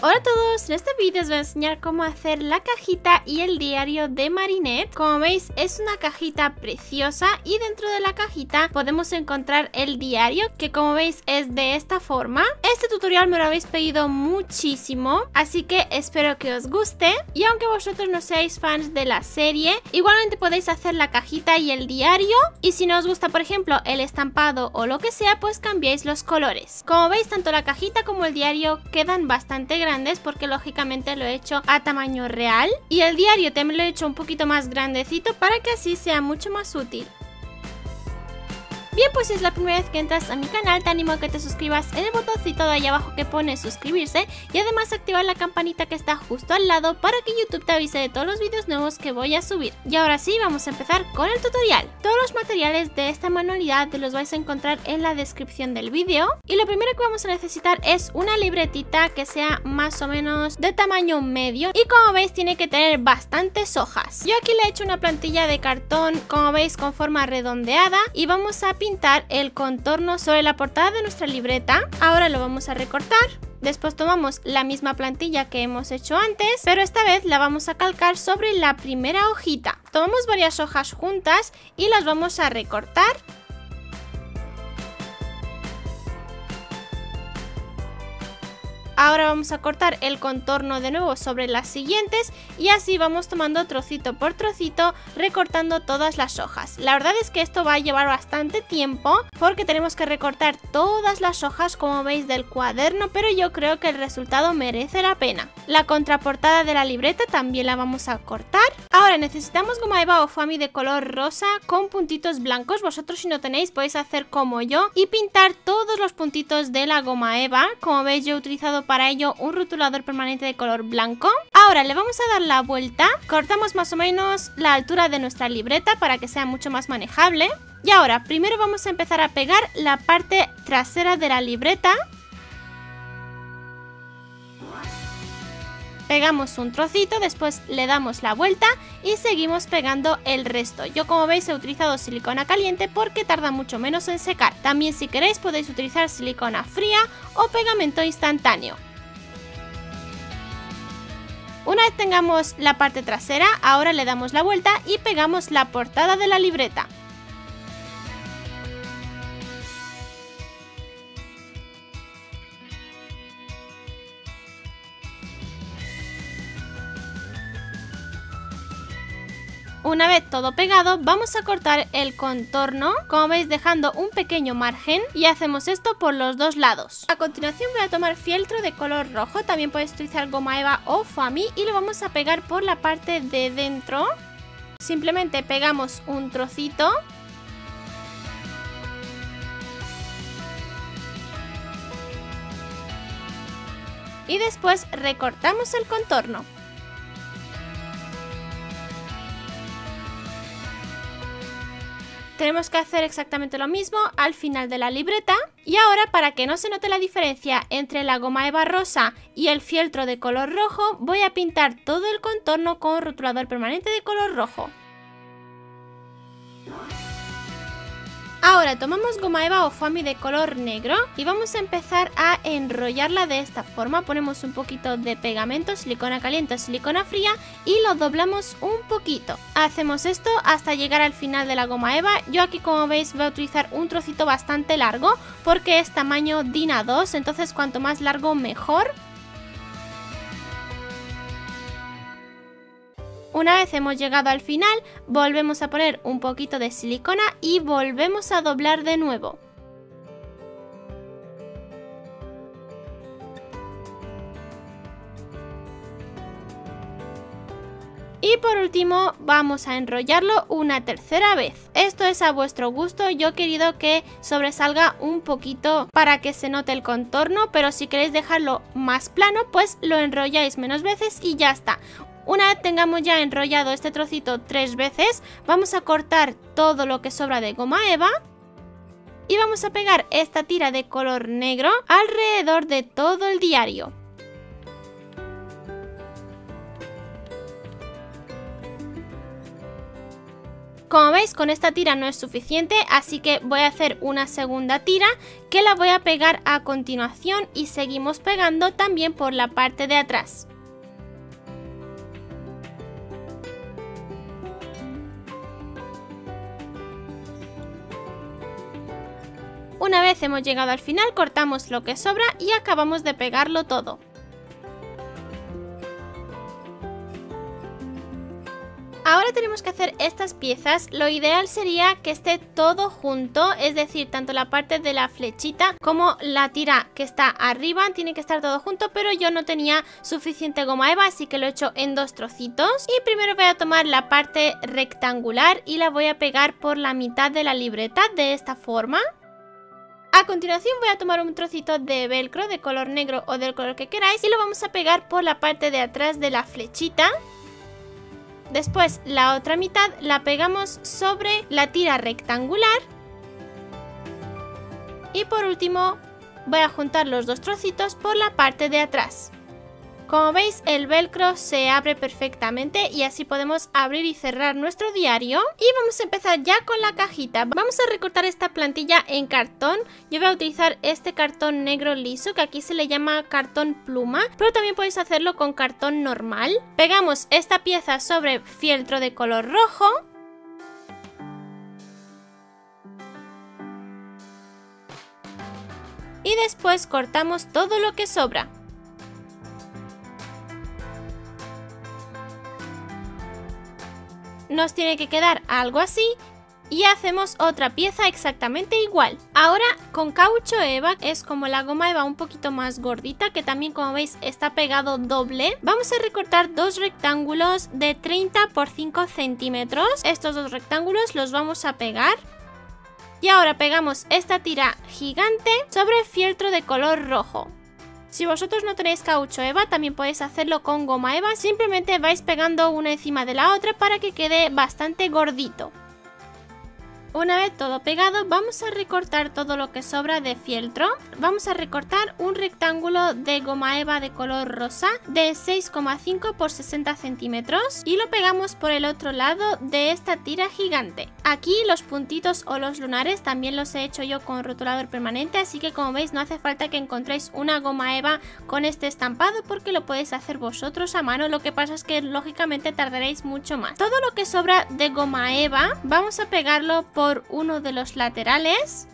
Hola a todos, en este vídeo os voy a enseñar cómo hacer la cajita y el diario de Marinette. Como veis es una cajita preciosa y dentro de la cajita podemos encontrar el diario, que como veis es de esta forma. Este tutorial me lo habéis pedido muchísimo, así que espero que os guste. Y aunque vosotros no seáis fans de la serie, igualmente podéis hacer la cajita y el diario. Y si no os gusta, por ejemplo, el estampado o lo que sea, pues cambiáis los colores. Como veis, tanto la cajita como el diario quedan bastante grandes porque lógicamente lo he hecho a tamaño real, y el diario también lo he hecho un poquito más grandecito para que así sea mucho más útil. Bien, pues si es la primera vez que entras a mi canal, te animo a que te suscribas en el botoncito de ahí abajo que pone suscribirse y además activar la campanita que está justo al lado para que YouTube te avise de todos los vídeos nuevos que voy a subir. Y ahora sí, vamos a empezar con el tutorial. Todos los materiales de esta manualidad los vais a encontrar en la descripción del vídeo, y lo primero que vamos a necesitar es una libretita que sea más o menos de tamaño medio, y como veis tiene que tener bastantes hojas. Yo aquí le he hecho una plantilla de cartón, como veis, con forma redondeada, y vamos a pintar el contorno sobre la portada de nuestra libreta. Ahora lo vamos a recortar. Después tomamos la misma plantilla que hemos hecho antes, pero esta vez la vamos a calcar sobre la primera hojita. Tomamos varias hojas juntas y las vamos a recortar. Ahora vamos a cortar el contorno de nuevo sobre las siguientes y así vamos tomando trocito por trocito, recortando todas las hojas. La verdad es que esto va a llevar bastante tiempo porque tenemos que recortar todas las hojas, como veis, del cuaderno, pero yo creo que el resultado merece la pena. La contraportada de la libreta también la vamos a cortar. Ahora necesitamos goma eva o foamy de color rosa con puntitos blancos. Vosotros, si no tenéis, podéis hacer como yo y pintar todos los puntitos de la goma eva. Como veis, yo he utilizado para ello un rotulador permanente de color blanco. Ahora le vamos a dar la vuelta, cortamos más o menos la altura de nuestra libreta para que sea mucho más manejable. Y ahora primero vamos a empezar a pegar la parte trasera de la libreta. Pegamos un trocito, después le damos la vuelta y seguimos pegando el resto. Yo, como veis, he utilizado silicona caliente porque tarda mucho menos en secar. También, si queréis, podéis utilizar silicona fría o pegamento instantáneo. Una vez tengamos la parte trasera, ahora le damos la vuelta y pegamos la portada de la libreta. Una vez todo pegado, vamos a cortar el contorno, como veis, dejando un pequeño margen, y hacemos esto por los dos lados. A continuación voy a tomar fieltro de color rojo, también podéis utilizar goma eva o foamy, y lo vamos a pegar por la parte de dentro. Simplemente pegamos un trocito. Y después recortamos el contorno. Tenemos que hacer exactamente lo mismo al final de la libreta. Y ahora, para que no se note la diferencia entre la goma eva rosa y el fieltro de color rojo, voy a pintar todo el contorno con rotulador permanente de color rojo. Ahora tomamos goma eva o foamy de color negro y vamos a empezar a enrollarla de esta forma. Ponemos un poquito de pegamento, silicona caliente o silicona fría, y lo doblamos un poquito. Hacemos esto hasta llegar al final de la goma eva. Yo aquí, como veis, voy a utilizar un trocito bastante largo porque es tamaño DIN A2, entonces cuanto más largo mejor. Una vez hemos llegado al final, volvemos a poner un poquito de silicona y volvemos a doblar de nuevo. Y por último vamos a enrollarlo una tercera vez. Esto es a vuestro gusto, yo he querido que sobresalga un poquito para que se note el contorno, pero si queréis dejarlo más plano, pues lo enrolláis menos veces y ya está. Una vez tengamos ya enrollado este trocito 3 veces, vamos a cortar todo lo que sobra de goma eva y vamos a pegar esta tira de color negro alrededor de todo el diario. Como veis, con esta tira no es suficiente, así que voy a hacer una segunda tira que la voy a pegar a continuación y seguimos pegando también por la parte de atrás. Una vez hemos llegado al final, cortamos lo que sobra y acabamos de pegarlo todo. Ahora tenemos que hacer estas piezas. Lo ideal sería que esté todo junto, es decir, tanto la parte de la flechita como la tira que está arriba tiene que estar todo junto, pero yo no tenía suficiente goma eva, así que lo he hecho en dos trocitos. Y primero voy a tomar la parte rectangular y la voy a pegar por la mitad de la libreta de esta forma. A continuación voy a tomar un trocito de velcro de color negro o del color que queráis y lo vamos a pegar por la parte de atrás de la flechita. Después la otra mitad la pegamos sobre la tira rectangular. Y por último voy a juntar los dos trocitos por la parte de atrás. Como veis, el velcro se abre perfectamente y así podemos abrir y cerrar nuestro diario. Y vamos a empezar ya con la cajita. Vamos a recortar esta plantilla en cartón. Yo voy a utilizar este cartón negro liso, que aquí se le llama cartón pluma, pero también podéis hacerlo con cartón normal. Pegamos esta pieza sobre fieltro de color rojo. Y después cortamos todo lo que sobra. Nos tiene que quedar algo así y hacemos otra pieza exactamente igual. Ahora con caucho eva, es como la goma eva un poquito más gordita, que también como veis está pegado doble. Vamos a recortar dos rectángulos de 30 por 5 centímetros. Estos dos rectángulos los vamos a pegar. Y ahora pegamos esta tira gigante sobre fieltro de color rojo. Si vosotros no tenéis caucho eva, también podéis hacerlo con goma eva, simplemente vais pegando una encima de la otra para que quede bastante gordito. Una vez todo pegado, vamos a recortar todo lo que sobra de fieltro. Vamos a recortar un rectángulo de goma eva de color rosa de 6,5 por 60 centímetros y lo pegamos por el otro lado de esta tira gigante. Aquí los puntitos o los lunares también los he hecho yo con rotulador permanente, así que como veis no hace falta que encontréis una goma eva con este estampado porque lo podéis hacer vosotros a mano. Lo que pasa es que lógicamente tardaréis mucho más. Todo lo que sobra de goma eva vamos a pegarlo por uno de los laterales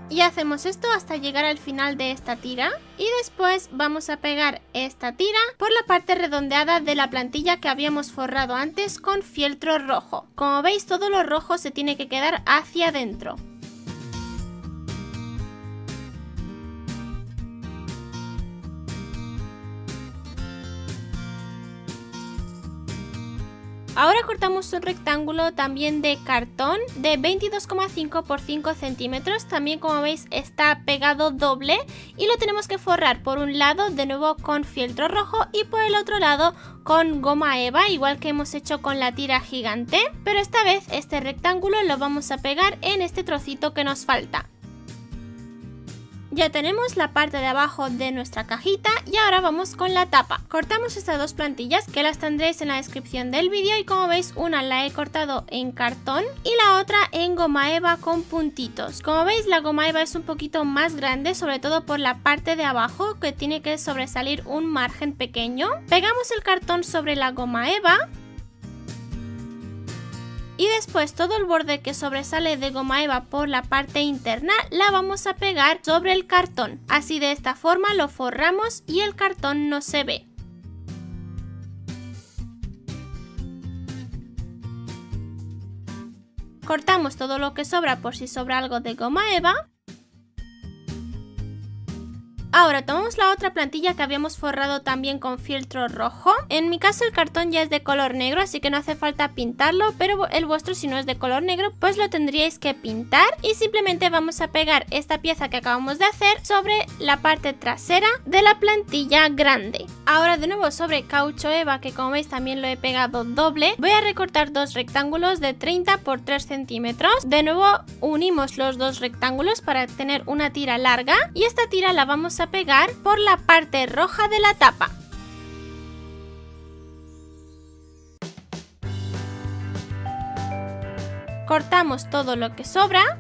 y hacemos esto hasta llegar al final de esta tira y después vamos a pegar esta tira por la parte redondeada de la plantilla que habíamos forrado antes con fieltro rojo. Como veis, todo lo rojo se tiene que quedar hacia adentro. Ahora cortamos un rectángulo también de cartón de 22,5 por 5 centímetros. También como veis está pegado doble y lo tenemos que forrar por un lado de nuevo con fieltro rojo y por el otro lado con goma eva, igual que hemos hecho con la tira gigante. Pero esta vez este rectángulo lo vamos a pegar en este trocito que nos falta. Ya tenemos la parte de abajo de nuestra cajita y ahora vamos con la tapa. Cortamos estas dos plantillas que las tendréis en la descripción del vídeo y como veis una la he cortado en cartón y la otra en goma eva con puntitos. Como veis la goma eva es un poquito más grande, sobre todo por la parte de abajo que tiene que sobresalir un margen pequeño. Pegamos el cartón sobre la goma eva. Y después todo el borde que sobresale de goma eva por la parte interna la vamos a pegar sobre el cartón. Así de esta forma lo forramos y el cartón no se ve. Cortamos todo lo que sobra por si sobra algo de goma eva. Ahora tomamos la otra plantilla que habíamos forrado también con fieltro rojo. En mi caso el cartón ya es de color negro, así que no hace falta pintarlo, pero el vuestro si no es de color negro pues lo tendríais que pintar. Y simplemente vamos a pegar esta pieza que acabamos de hacer sobre la parte trasera de la plantilla grande. Ahora de nuevo sobre caucho eva, que como veis también lo he pegado doble, voy a recortar dos rectángulos de 30 por 3 centímetros. De nuevo unimos los dos rectángulos para tener una tira larga y esta tira la vamos a pegar por la parte roja de la tapa. Recortamos todo lo que sobra.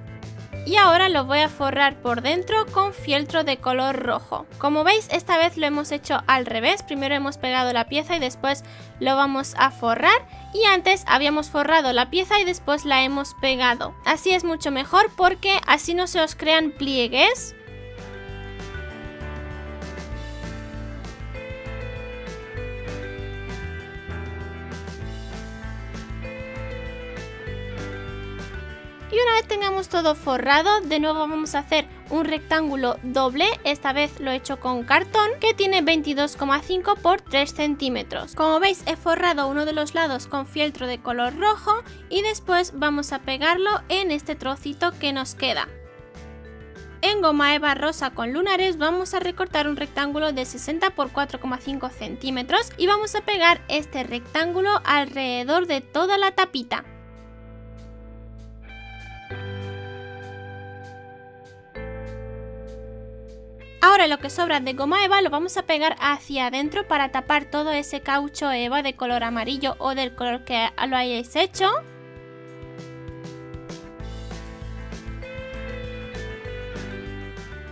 Y ahora lo voy a forrar por dentro con fieltro de color rojo. Como veis, esta vez lo hemos hecho al revés. Primero hemos pegado la pieza y después lo vamos a forrar. Y antes habíamos forrado la pieza y después la hemos pegado. Así es mucho mejor porque así no se os crean pliegues. Y una vez tengamos todo forrado, de nuevo vamos a hacer un rectángulo doble. Esta vez lo he hecho con cartón, que tiene 22,5 por 3 centímetros. Como veis, he forrado uno de los lados con fieltro de color rojo y después vamos a pegarlo en este trocito que nos queda. En goma eva rosa con lunares vamos a recortar un rectángulo de 60 por 4,5 centímetros y vamos a pegar este rectángulo alrededor de toda la tapita. Ahora lo que sobra de goma eva lo vamos a pegar hacia adentro para tapar todo ese caucho eva de color amarillo o del color que lo hayáis hecho.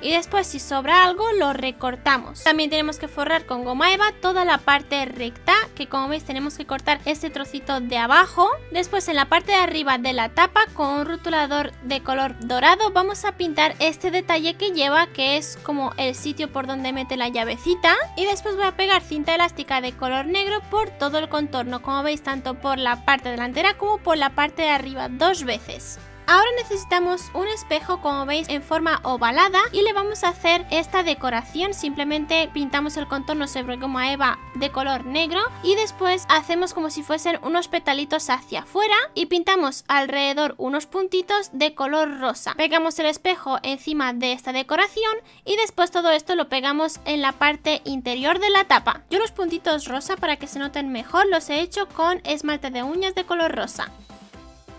Y después, si sobra algo, lo recortamos. También tenemos que forrar con goma eva toda la parte recta, que como veis tenemos que cortar este trocito de abajo. Después, en la parte de arriba de la tapa, con un rotulador de color dorado, vamos a pintar este detalle que lleva, que es como el sitio por donde mete la llavecita. Y después voy a pegar cinta elástica de color negro por todo el contorno, como veis, tanto por la parte delantera como por la parte de arriba, 2 veces. Ahora necesitamos un espejo, como veis, en forma ovalada y le vamos a hacer esta decoración. Simplemente pintamos el contorno sobre goma eva de color negro y después hacemos como si fuesen unos petalitos hacia afuera y pintamos alrededor unos puntitos de color rosa. Pegamos el espejo encima de esta decoración y después todo esto lo pegamos en la parte interior de la tapa. Yo los puntitos rosa, para que se noten mejor, los he hecho con esmalte de uñas de color rosa.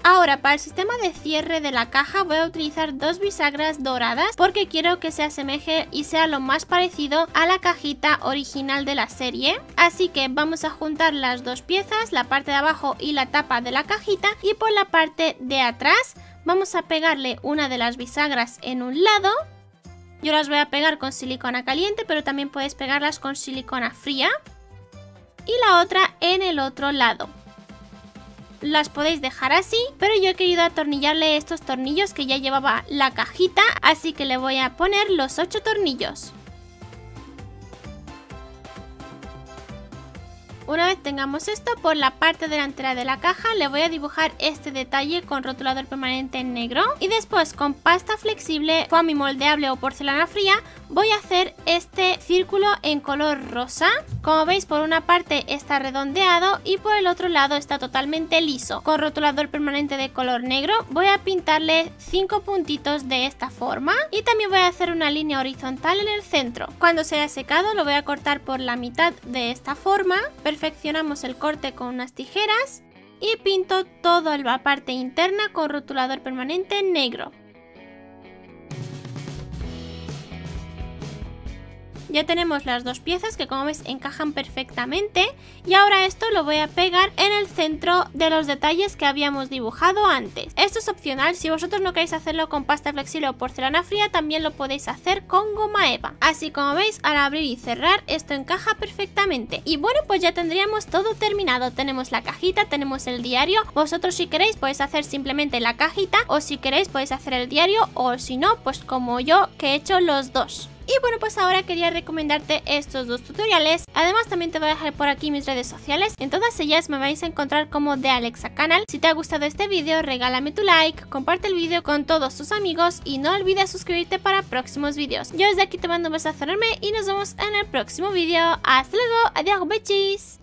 Ahora, para el sistema de cierre de la caja voy a utilizar 2 bisagras doradas porque quiero que se asemeje y sea lo más parecido a la cajita original de la serie. Así que vamos a juntar las 2 piezas, la parte de abajo y la tapa de la cajita, y por la parte de atrás vamos a pegarle una de las bisagras en un lado. Yo las voy a pegar con silicona caliente, pero también puedes pegarlas con silicona fría, y la otra en el otro lado. Las podéis dejar así, pero yo he querido atornillarle estos tornillos que ya llevaba la cajita, así que le voy a poner los 8 tornillos. Una vez tengamos esto, por la parte delantera de la caja le voy a dibujar este detalle con rotulador permanente en negro y después con pasta flexible, foamy moldeable o porcelana fría voy a hacer este círculo en color rosa. Como veis, por una parte está redondeado y por el otro lado está totalmente liso. Con rotulador permanente de color negro voy a pintarle 5 puntitos de esta forma y también voy a hacer una línea horizontal en el centro. Cuando se haya secado lo voy a cortar por la mitad de esta forma. Perfeccionamos el corte con unas tijeras y pinto toda la parte interna con rotulador permanente negro. Ya tenemos las 2 piezas que, como veis, encajan perfectamente, y ahora esto lo voy a pegar en el centro de los detalles que habíamos dibujado antes. Esto es opcional, si vosotros no queréis hacerlo con pasta flexible o porcelana fría también lo podéis hacer con goma eva. Así, como veis, al abrir y cerrar esto encaja perfectamente. Y bueno, pues ya tendríamos todo terminado. Tenemos la cajita, tenemos el diario. Vosotros, si queréis, podéis hacer simplemente la cajita, o si queréis podéis hacer el diario, o si no, pues como yo, que he hecho los dos. Y bueno, pues ahora quería recomendarte estos 2 tutoriales. Además, también te voy a dejar por aquí mis redes sociales. En todas ellas me vais a encontrar como The Alexa Canal. Si te ha gustado este vídeo, regálame tu like, comparte el vídeo con todos tus amigos y no olvides suscribirte para próximos vídeos. Yo desde aquí te mando un besazo enorme y nos vemos en el próximo vídeo. ¡Hasta luego! ¡Adiós, bechis!